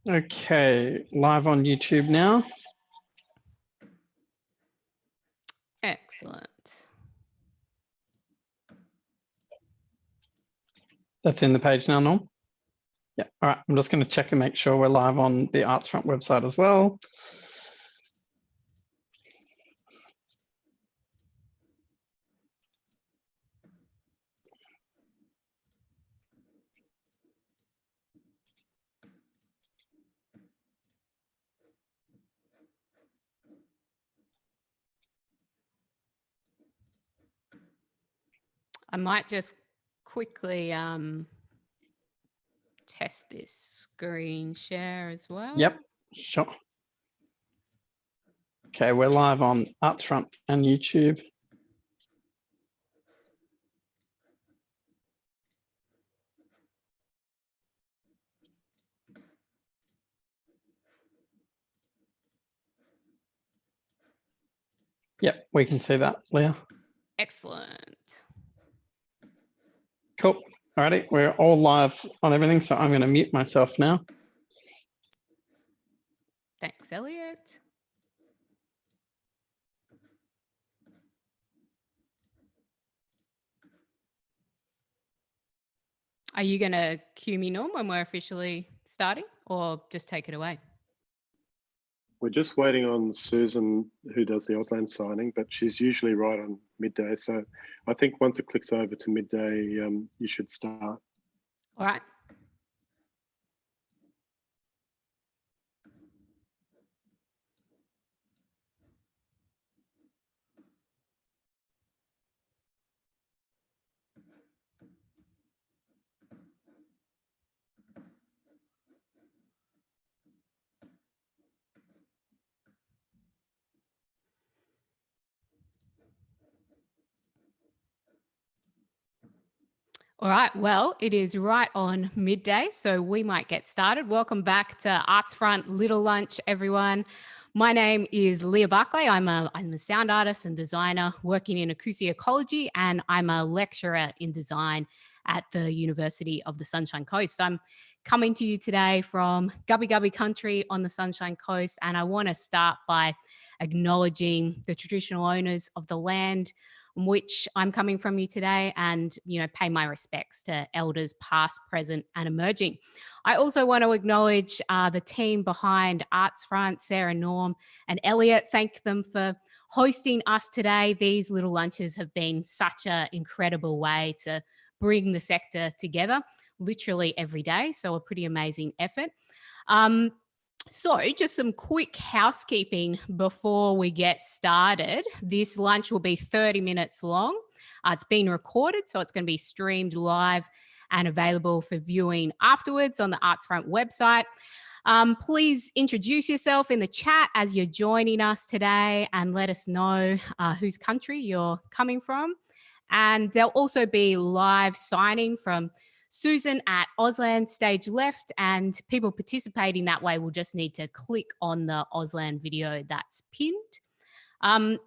Okay, live on YouTube now. Excellent. That's in the page now, Norm? Yeah, all right. I'm just going to check and make sure we're live on the Artsfront website as well. I might just quickly test this screen share as well. Yep, sure. Okay, we're live on Artsfront and YouTube. Yep, we can see that, Leah. Excellent. Cool. Alrighty, we're all live on everything, so I'm going to mute myself now. Thanks, Elliot. Are you going to cue me, Norm, when we're officially starting, or just take it away? We're just waiting on Susan, who does the Auslan signing, but she's usually right on midday. So I think once it clicks over to midday, you should start. All right. All right, well, it is right on midday, so we might get started. Welcome back to Artsfront Little Lunch, everyone. My name is Leah Barclay. I'm a sound artist and designer working in acoustic ecology, and I'm a lecturer in design at the University of the Sunshine Coast. I'm coming to you today from Gubbi Gubbi country on the Sunshine Coast, and I want to start by acknowledging the traditional owners of the land on which I'm coming from you today, and pay my respects to elders past, present, and emerging. I also want to acknowledge the team behind Artsfront, Sarah, Norm, and Elliot. Thank them for hosting us today. These little lunches have been such an incredible way to bring the sector together literally every day. So a pretty amazing effort. So just some quick housekeeping before we get started. This lunch will be 30 minutes long. It's been recorded, so it's going to be streamed live and available for viewing afterwards on the Artsfront website. Please introduce yourself in the chat as you're joining us today and let us know whose country you're coming from. And there'll also be live signing from Susan at Auslan stage left, and people participating that way will just need to click on the Auslan video that's pinned.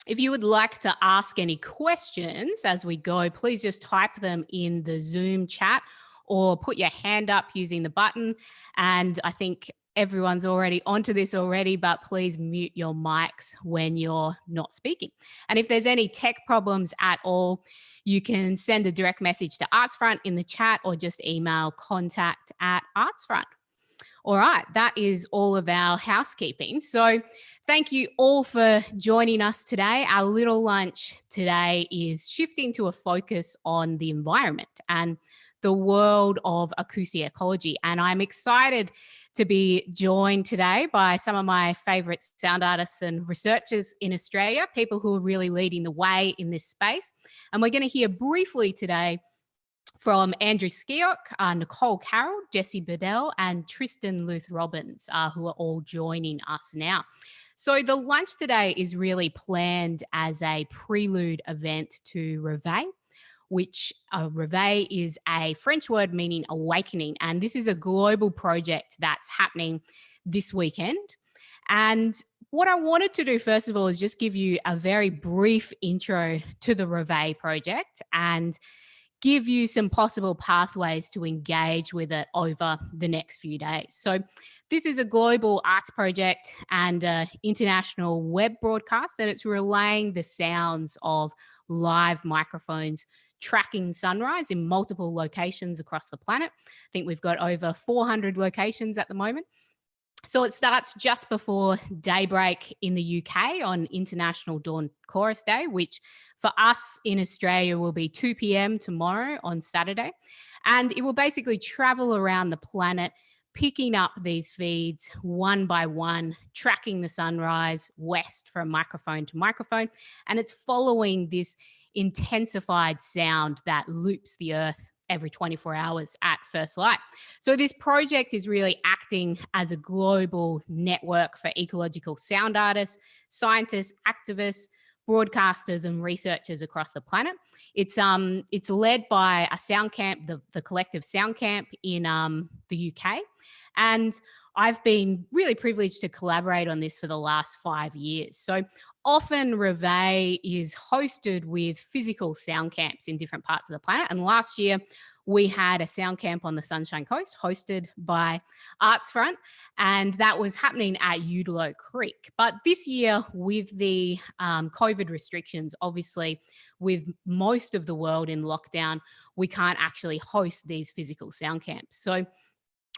If you would like to ask any questions as we go, please just type them in the Zoom chat or put your hand up using the button. And I think everyone's already onto this already, but please mute your mics when you're not speaking. And if there's any tech problems at all, you can send a direct message to Artsfront in the chat or just email contact@Artsfront. All right, that is all of our housekeeping. So thank you all for joining us today. Our little lunch today is shifting to a focus on the environment and the world of acoustic ecology. And I'm excited to be joined today by some of my favorite sound artists and researchers in Australia, people who are really leading the way in this space. And we're going to hear briefly today from Andrew Skeoch, Nicole Carroll, Jesse Bedell, and Tristan Luth Robbins, who are all joining us now. So the lunch today is really planned as a prelude event to Reveille, which Reveille is a French word meaning awakening. And this is a global project that's happening this weekend. And what I wanted to do, first of all, is just give you a very brief intro to the Reveille project and give you some possible pathways to engage with it over the next few days. So this is a global arts project and an international web broadcast, and it's relaying the sounds of live microphones tracking sunrise in multiple locations across the planet. I think we've got over 400 locations at the moment. So it starts just before daybreak in the UK on International Dawn Chorus Day, which for us in Australia will be 2 p.m. tomorrow on Saturday. And it will basically travel around the planet, picking up these feeds one by one, tracking the sunrise west from microphone to microphone. And it's following this intensified sound that loops the earth every 24 hours at first light. So this project is really acting as a global network for ecological sound artists, scientists, activists, broadcasters and researchers across the planet. It's led by a sound camp, the collective Sound Camp in the UK. And I've been really privileged to collaborate on this for the last 5 years. So often Reveille is hosted with physical sound camps in different parts of the planet. And last year we had a sound camp on the Sunshine Coast hosted by Artsfront, and that was happening at Udalo Creek. But this year with the COVID restrictions, obviously with most of the world in lockdown, we can't actually host these physical sound camps. So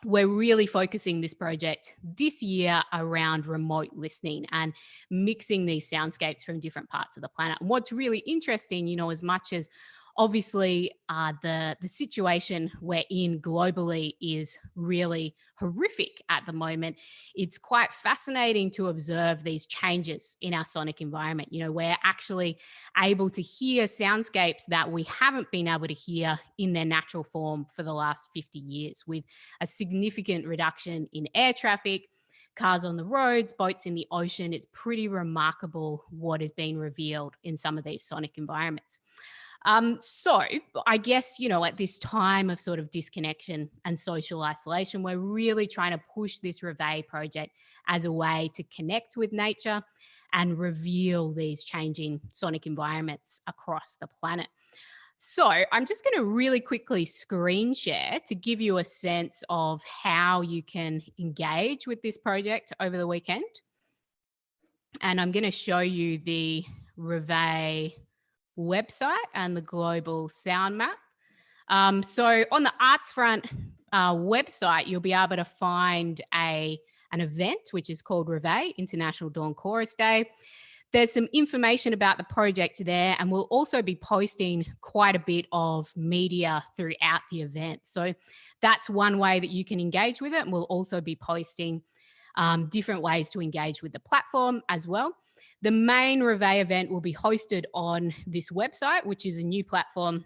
we're really focusing this project this year around remote listening and mixing these soundscapes from different parts of the planet. And what's really interesting, you know, as much as obviously the situation we're in globally is really horrific at the moment, it's quite fascinating to observe these changes in our sonic environment. You know, we're actually able to hear soundscapes that we haven't been able to hear in their natural form for the last 50 years, with a significant reduction in air traffic, cars on the roads, boats in the ocean. It's pretty remarkable what is being revealed in some of these sonic environments. So I guess, you know, at this time of sort of disconnection and social isolation, we're really trying to push this Reveille project as a way to connect with nature and reveal these changing sonic environments across the planet. So I'm just going to really quickly screen share to give you a sense of how you can engage with this project over the weekend. And I'm going to show you the Reveille website and the global sound map. So on the Artsfront website, you'll be able to find an event which is called Reveille International Dawn Chorus Day. There's some information about the project there, and we'll also be posting quite a bit of media throughout the event. So that's one way that you can engage with it, and we'll also be posting different ways to engage with the platform as well. The main Reveille event will be hosted on this website, which is a new platform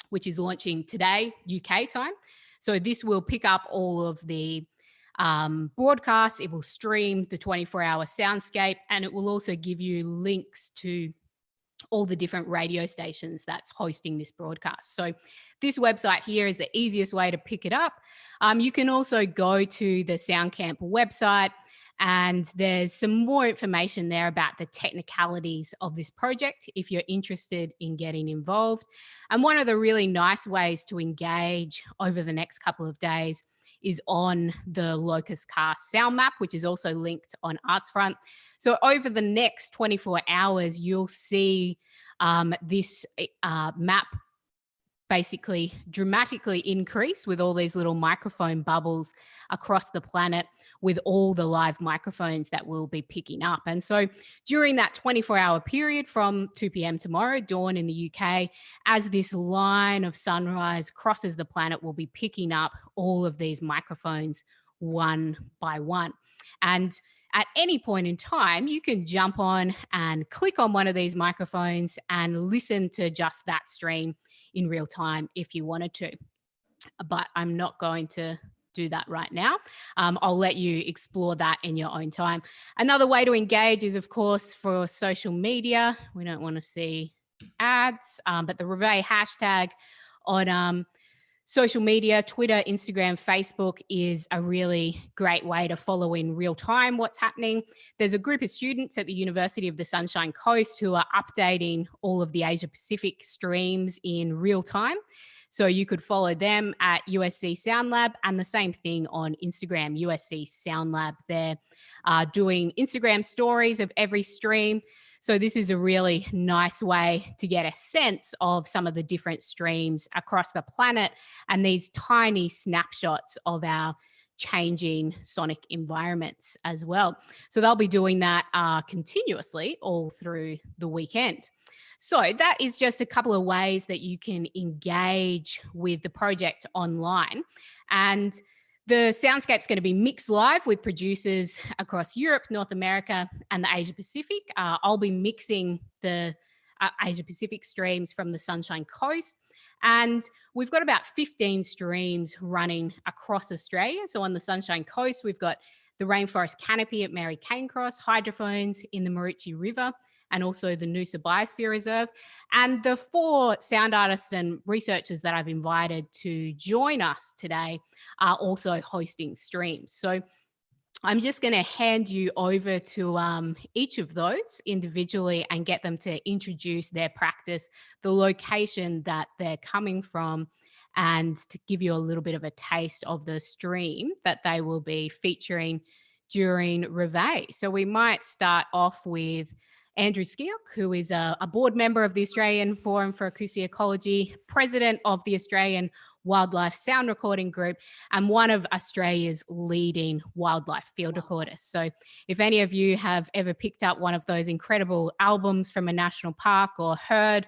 which is launching today, UK time. So this will pick up all of the broadcasts. It will stream the 24-hour soundscape, and it will also give you links to all the different radio stations that's hosting this broadcast. So this website here is the easiest way to pick it up. You can also go to the SoundCamp website, and there's some more information there about the technicalities of this project if you're interested in getting involved. And one of the really nice ways to engage over the next couple of days is on the Locust Cast sound map, which is also linked on Artsfront. So over the next 24 hours, you'll see this map basically dramatically increase with all these little microphone bubbles across the planet with all the live microphones that we'll be picking up. And so during that 24-hour period from 2 p.m. tomorrow, dawn in the UK, as this line of sunrise crosses the planet, we'll be picking up all of these microphones one by one. And at any point in time, you can jump on and click on one of these microphones and listen to just that stream in real time if you wanted to. But I'm not going to do that right now. I'll let you explore that in your own time. Another way to engage is, of course, for social media. We don't want to see ads, but the Reveille hashtag on social media, Twitter, Instagram, Facebook is a really great way to follow in real time what's happening. There's a group of students at the University of the Sunshine Coast who are updating all of the Asia Pacific streams in real time. So you could follow them at USC Sound Lab, and the same thing on Instagram, USC Sound Lab. They're doing Instagram stories of every stream. So this is a really nice way to get a sense of some of the different streams across the planet and these tiny snapshots of our changing sonic environments as well. So they'll be doing that continuously all through the weekend. So that is just a couple of ways that you can engage with the project online. And the soundscape's going to be mixed live with producers across Europe, North America, and the Asia Pacific. I'll be mixing the Asia Pacific streams from the Sunshine Coast. And we've got about 15 streams running across Australia. So on the Sunshine Coast, we've got the Rainforest Canopy at Mary Cairncross, hydrophones in the Maroochy River, and also the Noosa Biosphere Reserve. And the 4 sound artists and researchers that I've invited to join us today are also hosting streams. So I'm just going to hand you over to each of those individually and get them to introduce their practice, the location that they're coming from, and to give you a little bit of a taste of the stream that they will be featuring during Reveille. So we might start off with Andrew Skeoch, who is a board member of the Australian Forum for Acoustic Ecology, president of the Australian Wildlife Sound Recording Group, and one of Australia's leading wildlife field recorders. So if any of you have ever picked up one of those incredible albums from a national park or heard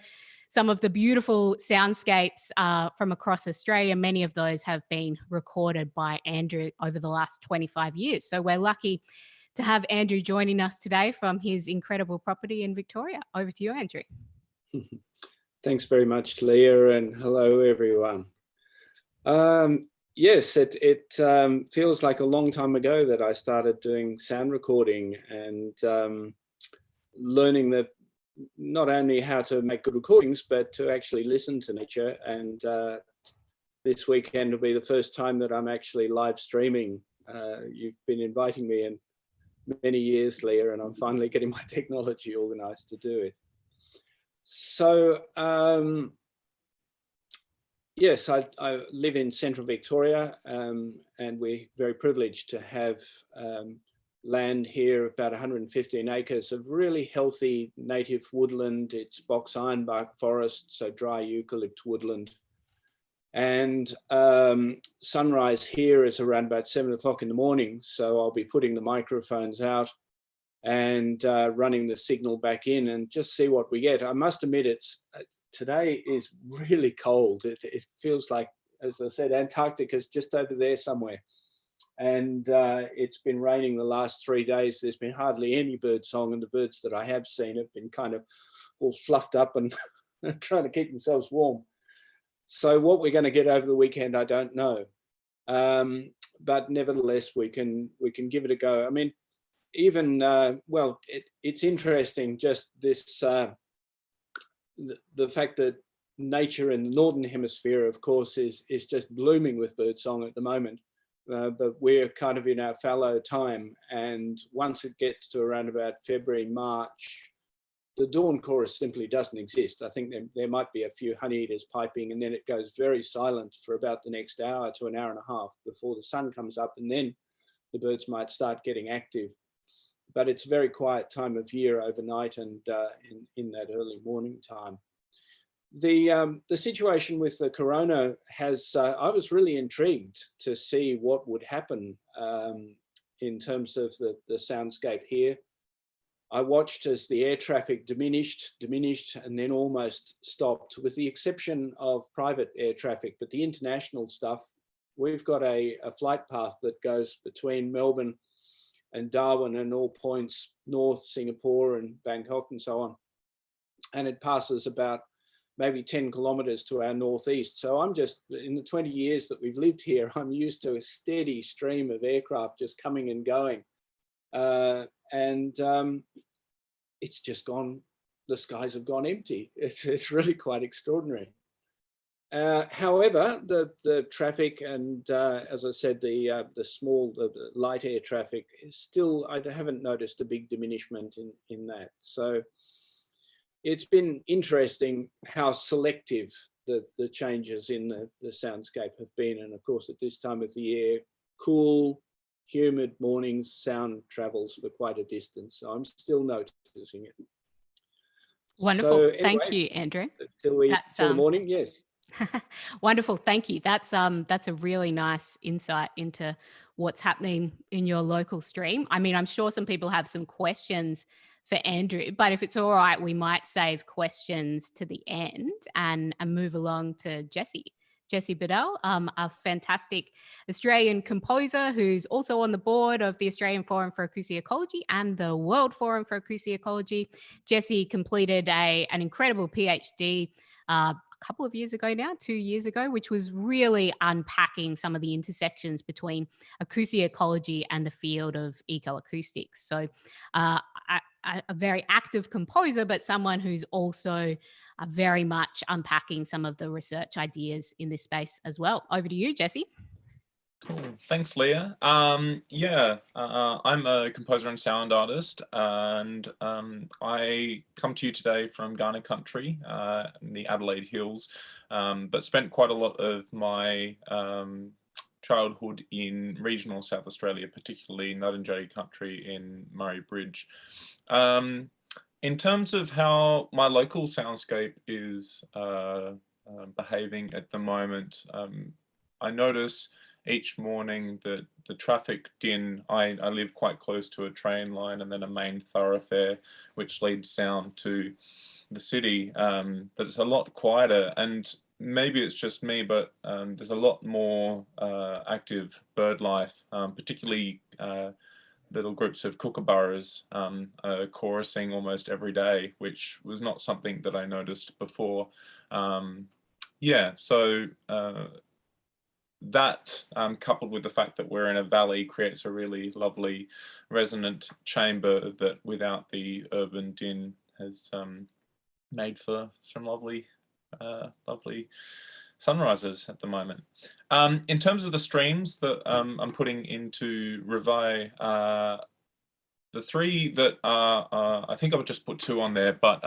some of the beautiful soundscapes from across Australia, many of those have been recorded by Andrew over the last 25 years. So we're lucky to have Andrew joining us today from his incredible property in Victoria. Over to you, Andrew. Thanks very much, Leah, and hello, everyone. Yes, it feels like a long time ago that I started doing sound recording and learning that not only how to make good recordings, but to actually listen to nature. And this weekend will be the first time that I'm actually live streaming. You've been inviting me in many years, Leah, and I'm finally getting my technology organized to do it. So, yes, I live in central Victoria, and we're very privileged to have land here, about 115 acres of really healthy native woodland. It's box ironbark forest, so dry eucalypt woodland. And sunrise here is around about 7 o'clock in the morning. So I'll be putting the microphones out and running the signal back in and just see what we get. I must admit, today is really cold. It feels like, as I said, Antarctica is just over there somewhere. And it's been raining the last 3 days. There's been hardly any bird song, and the birds that I have seen have been kind of all fluffed up and trying to keep themselves warm. So what we're going to get over the weekend, I don't know. But nevertheless, we can give it a go. I mean, even, well, it's interesting, just this, the fact that nature in the Northern Hemisphere, of course, is just blooming with birdsong at the moment. But we're kind of in our fallow time. And once it gets to around about February, March, the dawn chorus simply doesn't exist. I think there might be a few honeyeaters piping, and then it goes very silent for about the next hour to an hour and a half before the sun comes up, and then the birds might start getting active. But it's a very quiet time of year overnight and in that early morning time. The situation with the corona has, I was really intrigued to see what would happen in terms of the soundscape here. I watched as the air traffic diminished, and then almost stopped, with the exception of private air traffic. But the international stuff, we've got a flight path that goes between Melbourne and Darwin and all points north, Singapore and Bangkok and so on. And it passes about maybe 10 kilometers to our northeast. So I'm just, in the 20 years that we've lived here, I'm used to a steady stream of aircraft just coming and going. It's just gone, the skies have gone empty. It's really quite extraordinary. However, the traffic and, as I said, the light air traffic is still, I haven't noticed a big diminishment in that. So it's been interesting how selective the changes in the soundscape have been. And of course, at this time of the year, cool, humid mornings, sound travels for quite a distance. So I'm still noticing it. Wonderful. So Thank anyway, you, Andrew. Till the morning, yes. Wonderful. Thank you. That's a really nice insight into what's happening in your local stream. I mean, I'm sure some people have some questions for Andrew, but if it's all right, we might save questions to the end and move along to Jessie. Jessie Bedell, a fantastic Australian composer who's also on the board of the Australian Forum for Acoustic Ecology and the World Forum for Acoustic Ecology. Jessie completed an incredible PhD a couple of years ago now, 2 years ago, which was really unpacking some of the intersections between acoustic ecology and the field of ecoacoustics. So a very active composer, but someone who's also very much unpacking some of the research ideas in this space as well. Over to you, Jessie. Cool. Thanks, Leah. I'm a composer and sound artist, and I come to you today from Kaurna country in the Adelaide Hills, but spent quite a lot of my childhood in regional South Australia, particularly Ngarrindjeri country in Murray Bridge. In terms of how my local soundscape is behaving at the moment, I notice each morning that the traffic din, I live quite close to a train line and then a main thoroughfare which leads down to the city, that it's a lot quieter, and maybe it's just me, but there's a lot more active bird life, particularly little groups of kookaburras chorusing almost every day, which was not something that I noticed before. That coupled with the fact that we're in a valley creates a really lovely resonant chamber that without the urban din has made for some lovely sunrises at the moment. In terms of the streams that I'm putting into Reveille, the three that are, I think I would just put two on there, but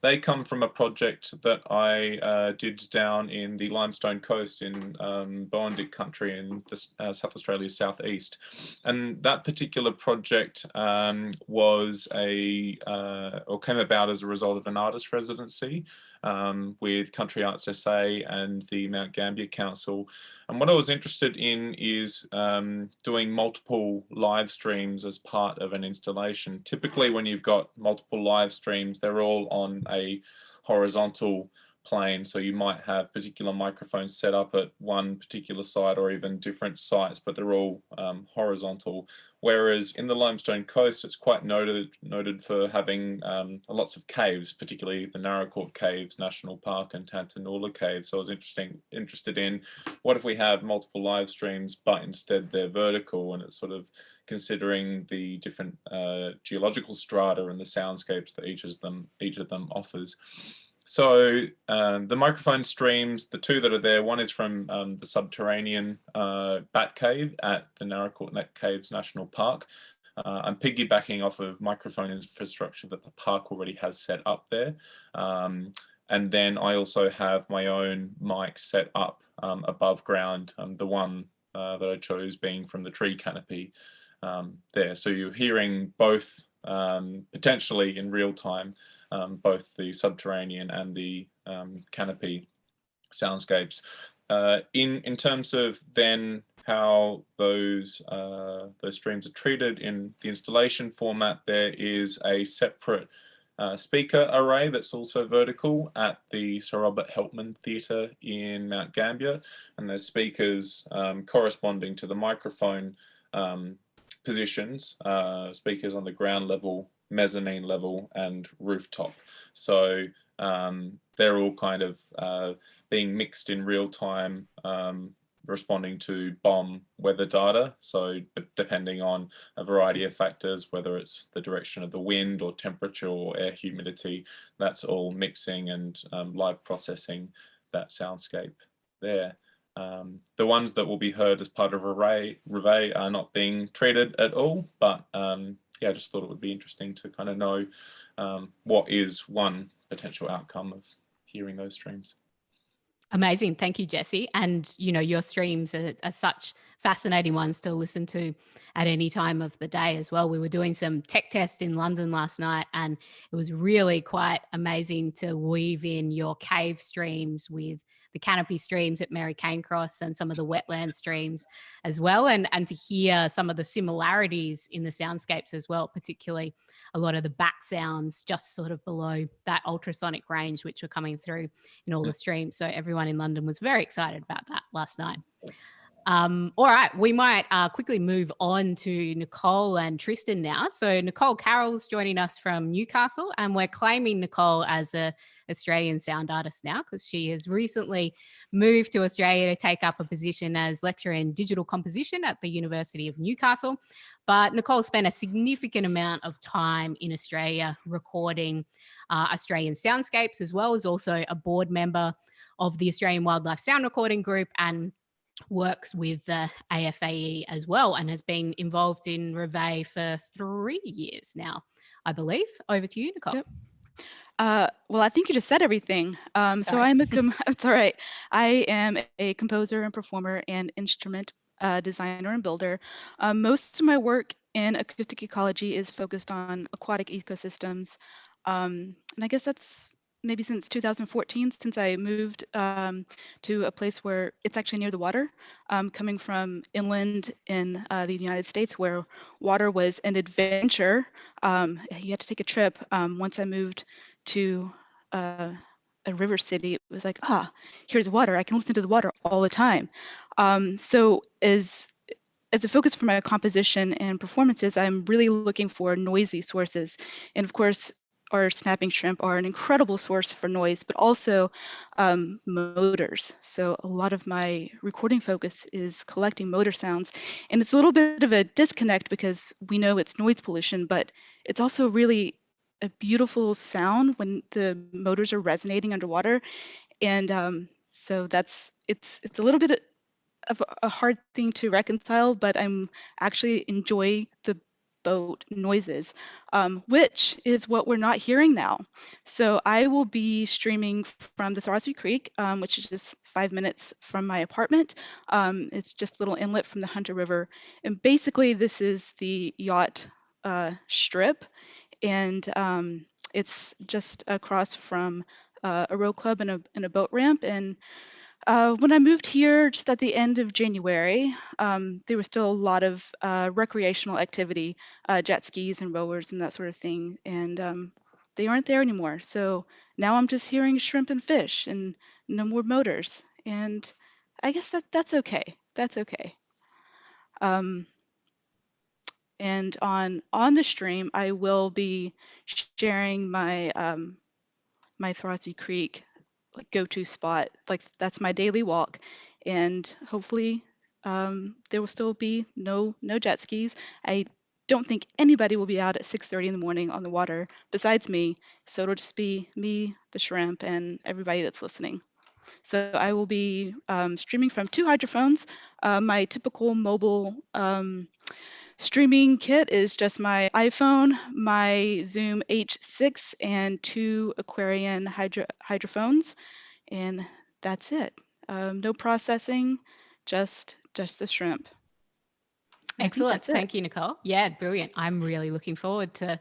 they come from a project that I did down in the Limestone Coast in Boandik country in South Australia's southeast. And that particular project was or came about as a result of an artist residency with Country Arts SA and the Mount Gambier Council. And what I was interested in is doing multiple live streams as part of an installation. Typically when you've got multiple live streams, they're all on a horizontal plane. So you might have particular microphones set up at one particular site or even different sites, but they're all horizontal. Whereas in the Limestone Coast, it's quite noted for having lots of caves, particularly the Naracoorte Caves National Park and Tantanoola Caves. So I was interested in what if we have multiple live streams, but instead they're vertical, and it's sort of considering the different geological strata and the soundscapes that each of them offers. So the microphone streams, the two that are there, one is from the subterranean Bat Cave at the Naracoorte Caves National Park. I'm piggybacking off of microphone infrastructure that the park already has set up there. And then I also have my own mic set up above ground, the one that I chose being from the tree canopy there. So you're hearing both potentially in real time, both the subterranean and the canopy soundscapes. In terms of then how those streams are treated in the installation format, there is a separate speaker array that's also vertical at the Sir Robert Helpman Theatre in Mount Gambier, and there's speakers corresponding to the microphone positions, speakers on the ground level, mezzanine level and rooftop. So they're all kind of being mixed in real time, responding to BOM weather data. So depending on a variety of factors, whether it's the direction of the wind or temperature or air humidity, that's all mixing and live processing that soundscape there. The ones that will be heard as part of Reveille are not being treated at all, but yeah, I just thought it would be interesting to kind of know what is one potential outcome of hearing those streams. Amazing. Thank you, Jesse. And, you know, your streams are such fascinating ones to listen to at any time of the day as well. We were doing some tech tests in London last night, and it was really quite amazing to weave in your cave streams with the canopy streams at Mary Cairncross and some of the wetland streams as well, and to hear some of the similarities in the soundscapes as well, particularly a lot of the bat sounds just sort of below that ultrasonic range, which were coming through in all the streams. So everyone in London was very excited about that last night. All right, we might quickly move on to Nicole and Tristan now. So Nicole Carroll's joining us from Newcastle, and we're claiming Nicole as a Australian sound artist now because she has recently moved to Australia to take up a position as lecturer in digital composition at the University of Newcastle. But Nicole spent a significant amount of time in Australia recording Australian soundscapes, as well as also a board member of the Australian Wildlife Sound Recording Group, and works with the AFAE as well, and has been involved in Reveille for 3 years now, I believe. Over to you, Nicole. Yep. Well, I think you just said everything. So Sorry. It's all right. I am a composer and performer and instrument designer and builder. Most of my work in acoustic ecology is focused on aquatic ecosystems. And I guess that's maybe since 2014, since I moved to a place where it's actually near the water, coming from inland in the United States, where water was an adventure. You had to take a trip. Once I moved to a river city, it was like, here's water. I can listen to the water all the time. So as a focus for my composition and performances, I'm really looking for noisy sources. And of course, our snapping shrimp are an incredible source for noise, but also motors. So a lot of my recording focus is collecting motor sounds. And it's a little bit of a disconnect because we know it's noise pollution, but it's also really a beautiful sound when the motors are resonating underwater. And so it's a little bit of a hard thing to reconcile, but I'm actually enjoy the boat noises, which is what we're not hearing now. So I will be streaming from the Throsby Creek, which is just 5 minutes from my apartment. It's just a little inlet from the Hunter River. And basically this is the yacht strip. And it's just across from a row club and a boat ramp. And when I moved here just at the end of January, there was still a lot of recreational activity, jet skis and rowers and that sort of thing. And they aren't there anymore. So now I'm just hearing shrimp and fish and no more motors. And I guess that's okay. That's okay. And on the stream, I will be sharing my my Throsby Creek like go-to spot. Like that's my daily walk, and hopefully there will still be no jet skis. I don't think anybody will be out at 6:30 in the morning on the water besides me. So it'll just be me, the shrimp, and everybody that's listening. So I will be streaming from 2 hydrophones. My typical mobile streaming kit is just my iPhone, my Zoom H6, and 2 Aquarian hydrophones, and that's it. No processing, just the shrimp. Excellent. Thank you, Nicole. Yeah, brilliant. I'm really looking forward to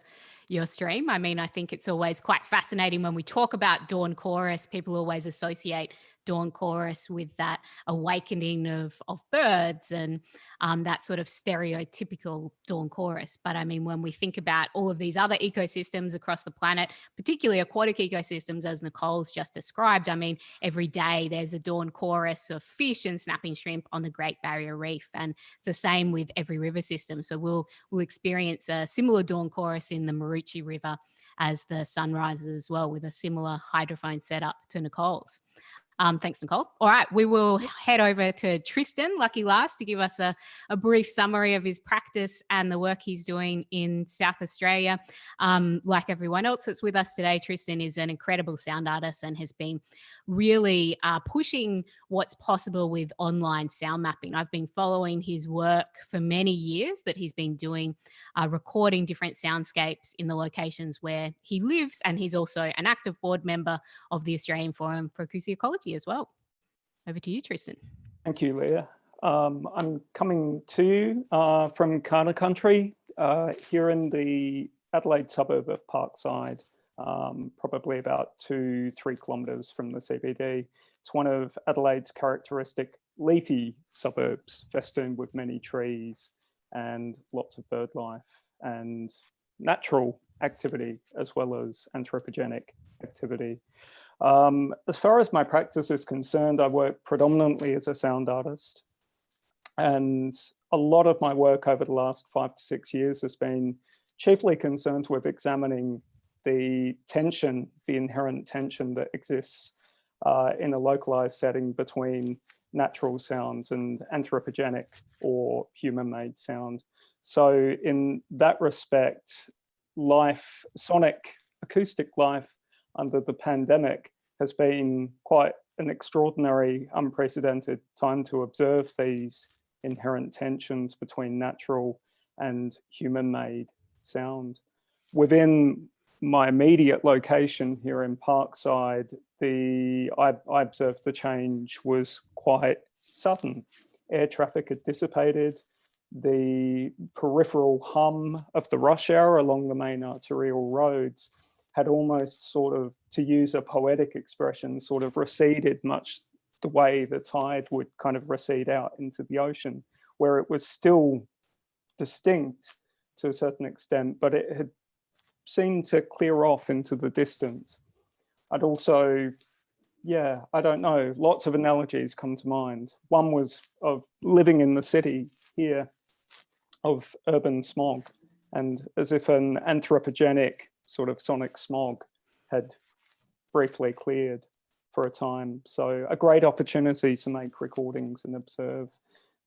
your stream. I mean, I think it's always quite fascinating when we talk about dawn chorus. People always associate dawn chorus with that awakening of birds and that sort of stereotypical dawn chorus. But I mean, when we think about all of these other ecosystems across the planet, particularly aquatic ecosystems, as Nicole's just described, I mean, every day there's a dawn chorus of fish and snapping shrimp on the Great Barrier Reef. And it's the same with every river system. So we'll experience a similar dawn chorus in the Maroochy River as the sun rises as well, with a similar hydrophone setup to Nicole's. Thanks, Nicole. All right, we will head over to Tristan, lucky last, to give us a brief summary of his practice and the work he's doing in South Australia. Like everyone else that's with us today, Tristan is an incredible sound artist and has been really pushing what's possible with online sound mapping. I've been following his work for many years that he's been doing, recording different soundscapes in the locations where he lives, and he's also an active board member of the Australian Forum for Acoustic Ecology as well. Over to you, Tristan. Thank you, Leah. I'm coming to you from Kaurna Country here in the Adelaide suburb of Parkside, probably about 2-3 kilometres from the CBD. It's one of Adelaide's characteristic leafy suburbs, festooned with many trees and lots of bird life and natural activity as well as anthropogenic activity. As far as my practice is concerned, I work predominantly as a sound artist, and a lot of my work over the last 5 to 6 years has been chiefly concerned with examining the tension, the inherent tension that exists in a localized setting between natural sounds and anthropogenic or human-made sound. So in that respect, life, sonic acoustic life under the pandemic has been quite an extraordinary, unprecedented time to observe these inherent tensions between natural and human-made sound. Within my immediate location here in Parkside, I observed the change was quite sudden. Air traffic had dissipated. The peripheral hum of the rush hour along the main arterial roads had almost sort of, to use a poetic expression, sort of receded, much the way the tide would kind of recede out into the ocean, where it was still distinct to a certain extent, but it had seemed to clear off into the distance. I'd also, I don't know, lots of analogies come to mind. One was of living in the city here, of urban smog, and as if an anthropogenic sort of sonic smog had briefly cleared for a time. So a great opportunity to make recordings and observe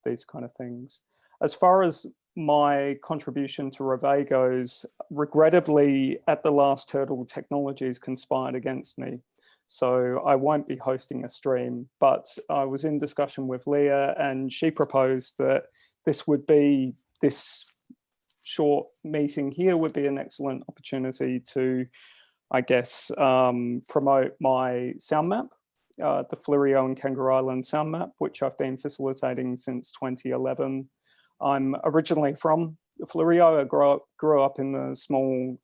these kind of things. As far as my contribution to Reveille goes, regrettably at the last hurdle, technologies conspired against me. So I won't be hosting a stream, but I was in discussion with Leah and she proposed that this short meeting here would be an excellent opportunity to, I guess, promote my sound map, the Fleurieu and Kangaroo Island sound map, which I've been facilitating since 2011. I'm originally from Fleurieu. I grew up in the small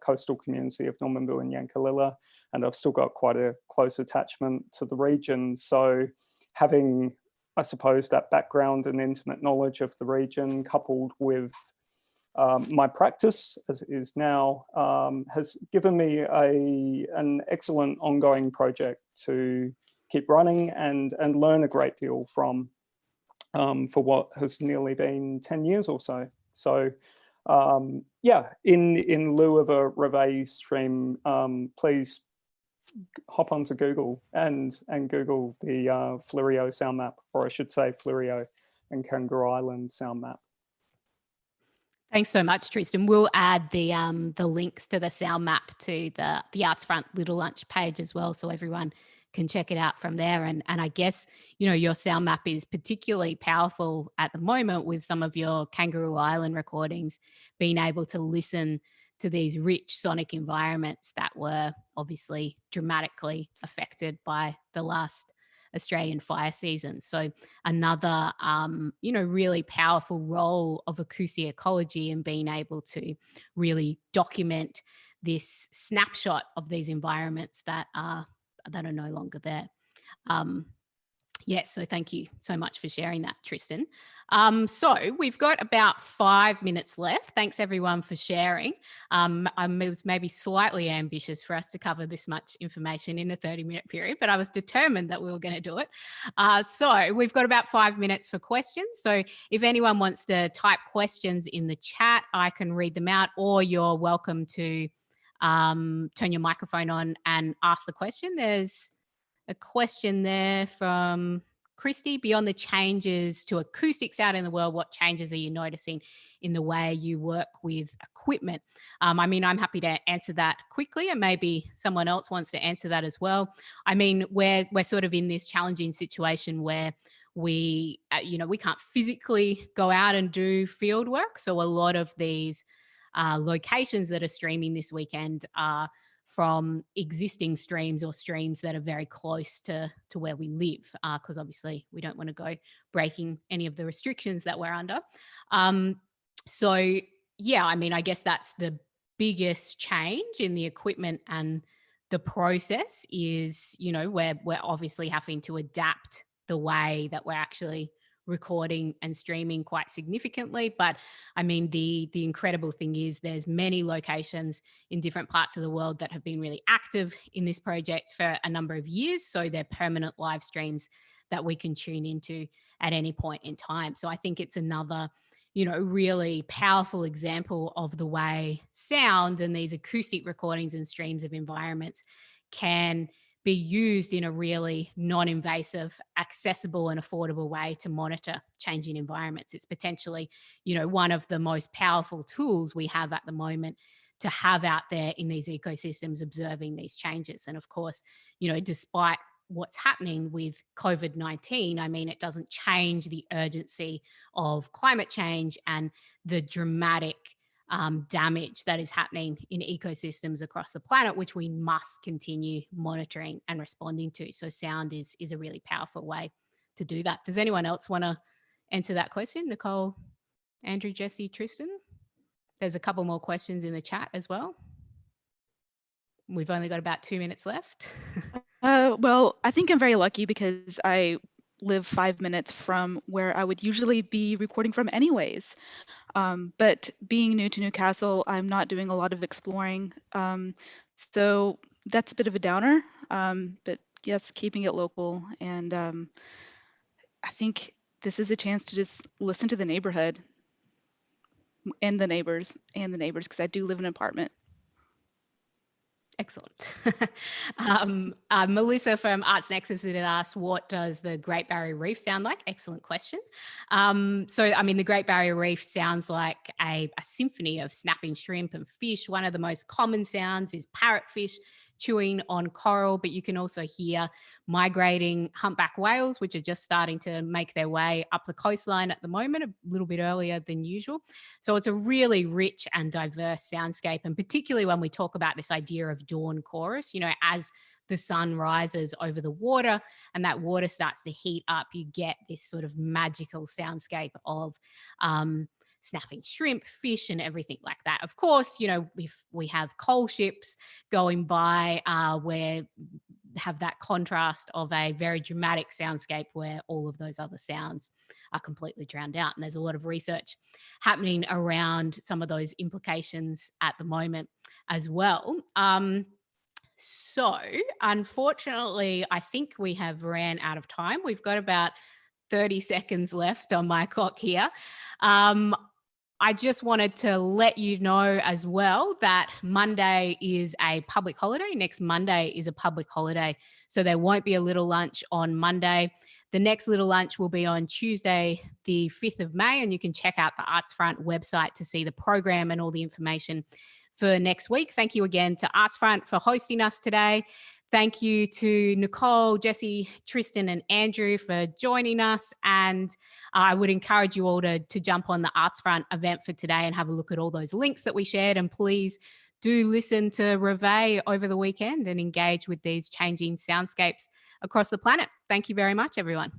coastal community of Normanville and Yankalilla, and I've still got quite a close attachment to the region. So having, I suppose, that background and intimate knowledge of the region coupled with my practice as it is now has given me an excellent ongoing project to keep running and learn a great deal from for what has nearly been 10 years or so. So in lieu of a Reveille stream, please hop onto Google and Google the Fleurieu sound map, or I should say Fleurieu and Kangaroo Island sound map. Thanks so much, Tristan. We'll add the links to the sound map to the Arts Front Little Lunch page as well, so everyone can check it out from there. And I guess, your sound map is particularly powerful at the moment with some of your Kangaroo Island recordings, being able to listen to these rich sonic environments that were obviously dramatically affected by the last Australian fire season. So another, really powerful role of acoustic ecology and being able to really document this snapshot of these environments that are no longer there. So thank you so much for sharing that, Tristan. So we've got about 5 minutes left. Thanks everyone for sharing. It was maybe slightly ambitious for us to cover this much information in a 30-minute period, but I was determined that we were going to do it. So we've got about 5 minutes for questions. So if anyone wants to type questions in the chat, I can read them out, or you're welcome to turn your microphone on and ask the question. There's a question there from Christy. Beyond the changes to acoustics out in the world, what changes are you noticing in the way you work with equipment? I mean, I'm happy to answer that quickly, and maybe someone else wants to answer that as well. I mean, we're sort of in this challenging situation where we can't physically go out and do field work. So a lot of these locations that are streaming this weekend are from existing streams or streams that are very close to where we live, because obviously we don't want to go breaking any of the restrictions that we're under. So yeah, I mean, I guess that's the biggest change in the equipment and the process is, we're obviously having to adapt the way that we're actually recording and streaming quite significantly. But I mean, the incredible thing is there's many locations in different parts of the world that have been really active in this project for a number of years. So they're permanent live streams that we can tune into at any point in time. So I think it's another, really powerful example of the way sound and these acoustic recordings and streams of environments can be used in a really non-invasive, accessible and affordable way to monitor changing environments. It's potentially, one of the most powerful tools we have at the moment to have out there in these ecosystems observing these changes. And of course, despite what's happening with COVID-19, I mean, it doesn't change the urgency of climate change and the dramatic damage that is happening in ecosystems across the planet, which we must continue monitoring and responding to. So sound is a really powerful way to do that. Does anyone else want to answer that question? Nicole, Andrew, Jesse, Tristan? There's a couple more questions in the chat as well. We've only got about 2 minutes left. Well, I think I'm very lucky because I live 5 minutes from where I would usually be recording from anyways. But being new to Newcastle, I'm not doing a lot of exploring. So that's a bit of a downer, but yes, keeping it local. And I think this is a chance to just listen to the neighborhood and the neighbors because I do live in an apartment. Excellent. Melissa from Arts Nexus had asked, what does the Great Barrier Reef sound like? Excellent question. So, I mean, the Great Barrier Reef sounds like a symphony of snapping shrimp and fish. One of the most common sounds is parrotfish chewing on coral, but you can also hear migrating humpback whales, which are just starting to make their way up the coastline at the moment, a little bit earlier than usual. So it's a really rich and diverse soundscape. And particularly when we talk about this idea of dawn chorus, as the sun rises over the water and that water starts to heat up, you get this sort of magical soundscape of snapping shrimp, fish, and everything like that. Of course, if we have coal ships going by, where have that contrast of a very dramatic soundscape where all of those other sounds are completely drowned out. And there's a lot of research happening around some of those implications at the moment as well. So unfortunately, I think we have ran out of time. We've got about 30 seconds left on my clock here. I just wanted to let you know as well that Monday is a public holiday. Next Monday is a public holiday. So there won't be a little lunch on Monday. The next little lunch will be on Tuesday, the 5th of May. And you can check out the ArtsFront website to see the program and all the information for next week. Thank you again to ArtsFront for hosting us today. Thank you to Nicole, Jesse, Tristan, and Andrew for joining us. And I would encourage you all to jump on the ArtsFront event for today and have a look at all those links that we shared. And please do listen to Reveille over the weekend and engage with these changing soundscapes across the planet. Thank you very much, everyone.